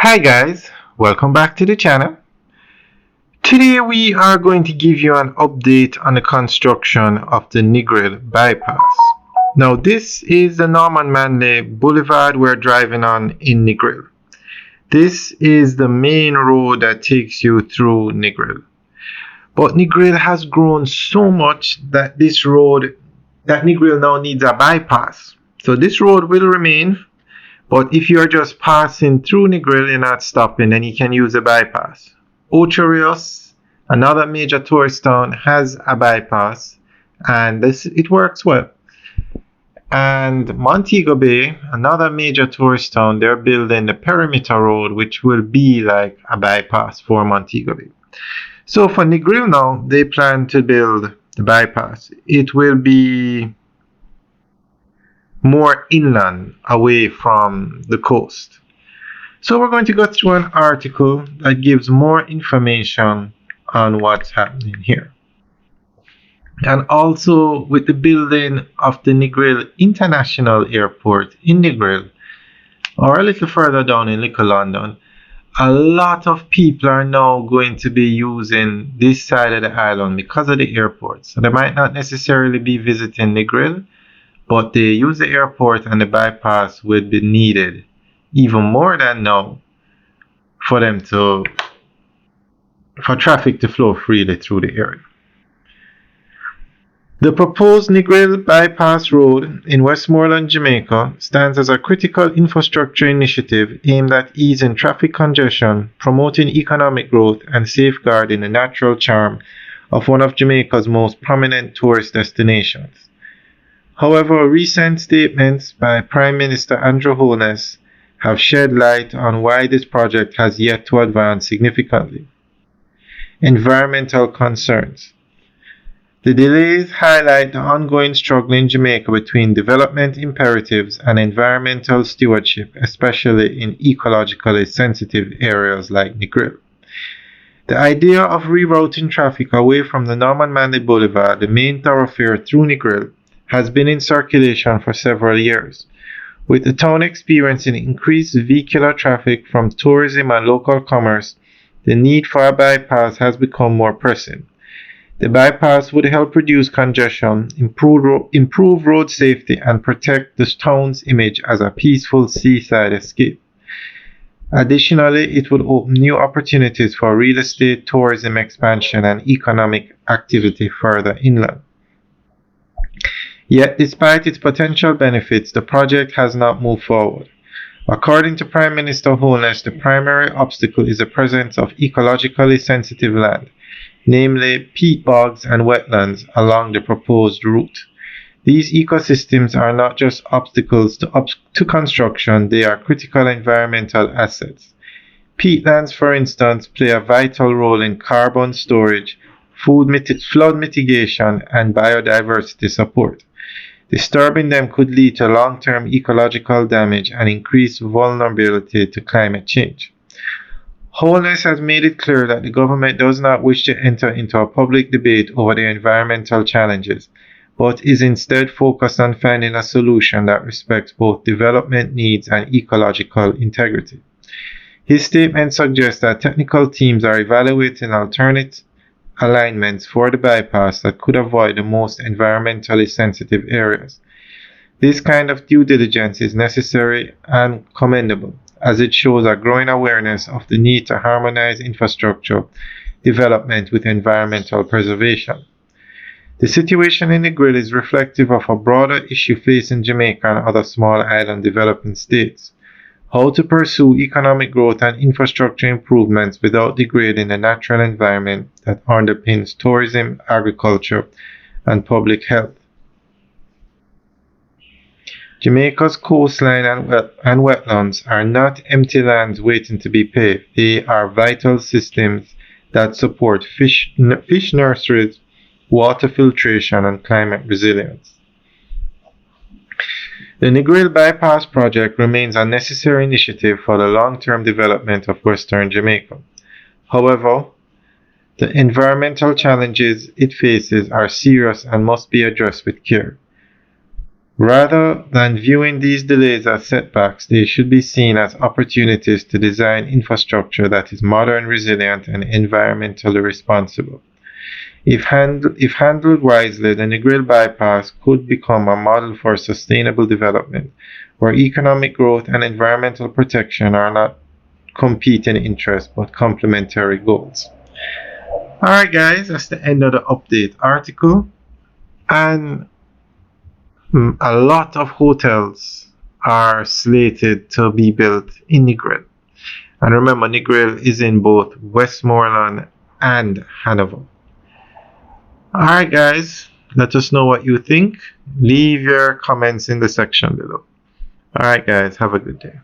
Hi guys, welcome back to the channel. Today we are going to give you an update on the construction of the Negril Bypass. Now this is the Norman Manley Boulevard we're driving on in Negril. This is the main road that takes you through Negril. But Negril has grown so much that Negril now needs a bypass. So this road will remain, but if you're just passing through Negril, you're not stopping, then you can use a bypass. Ocho Rios, another major tourist town, has a bypass, and it works well. And Montego Bay, another major tourist town, they're building the perimeter road, which will be like a bypass for Montego Bay. So for Negril now, they plan to build the bypass. It will be more inland, away from the coast. So we're going to go through an article that gives more information on what's happening here. And also with the building of the Negril International Airport in Negril, or a little further down in Little London, a lot of people are now going to be using this side of the island because of the airport. So they might not necessarily be visiting Negril, but they use the airport, and the bypass would be needed even more than now for traffic to flow freely through the area. The proposed Negril Bypass Road in Westmoreland, Jamaica stands as a critical infrastructure initiative aimed at easing traffic congestion, promoting economic growth, and safeguarding the natural charm of one of Jamaica's most prominent tourist destinations. However, recent statements by Prime Minister Andrew Holness have shed light on why this project has yet to advance significantly. Environmental concerns. The delays highlight the ongoing struggle in Jamaica between development imperatives and environmental stewardship, especially in ecologically sensitive areas like Negril. The idea of rerouting traffic away from the Norman Manley Boulevard, the main thoroughfare through Negril, has been in circulation for several years. With the town experiencing increased vehicular traffic from tourism and local commerce, the need for a bypass has become more pressing. The bypass would help reduce congestion, improve road safety, and protect the town's image as a peaceful seaside escape. Additionally, it would open new opportunities for real estate, tourism expansion, and economic activity further inland. Yet, despite its potential benefits, the project has not moved forward. According to Prime Minister Holness, the primary obstacle is the presence of ecologically sensitive land, namely peat bogs and wetlands, along the proposed route. These ecosystems are not just obstacles to construction, they are critical environmental assets. Peatlands, for instance, play a vital role in carbon storage, flood mitigation, and biodiversity support. Disturbing them could lead to long-term ecological damage and increased vulnerability to climate change. Holness has made it clear that the government does not wish to enter into a public debate over the environmental challenges, but is instead focused on finding a solution that respects both development needs and ecological integrity. His statement suggests that technical teams are evaluating alternate alignments for the bypass that could avoid the most environmentally sensitive areas. This kind of due diligence is necessary and commendable, as it shows a growing awareness of the need to harmonize infrastructure development with environmental preservation. The situation in Negril is reflective of a broader issue facing Jamaica and other small island developing states: how to pursue economic growth and infrastructure improvements without degrading the natural environment that underpins tourism, agriculture, and public health. Jamaica's coastline and wetlands are not empty lands waiting to be paved. They are vital systems that support fish nurseries, water filtration, and climate resilience. The Negril Bypass project remains a necessary initiative for the long-term development of Western Jamaica. However, the environmental challenges it faces are serious and must be addressed with care. Rather than viewing these delays as setbacks, they should be seen as opportunities to design infrastructure that is modern, resilient, and environmentally responsible. If handled wisely, the Negril Bypass could become a model for sustainable development, where economic growth and environmental protection are not competing interests but complementary goals. Alright, guys, that's the end of the update article. And a lot of hotels are slated to be built in Negril. And remember, Negril is in both Westmoreland and Hanover. Alright, guys, let us know what you think. Leave your comments in the section below. Alright, guys, have a good day.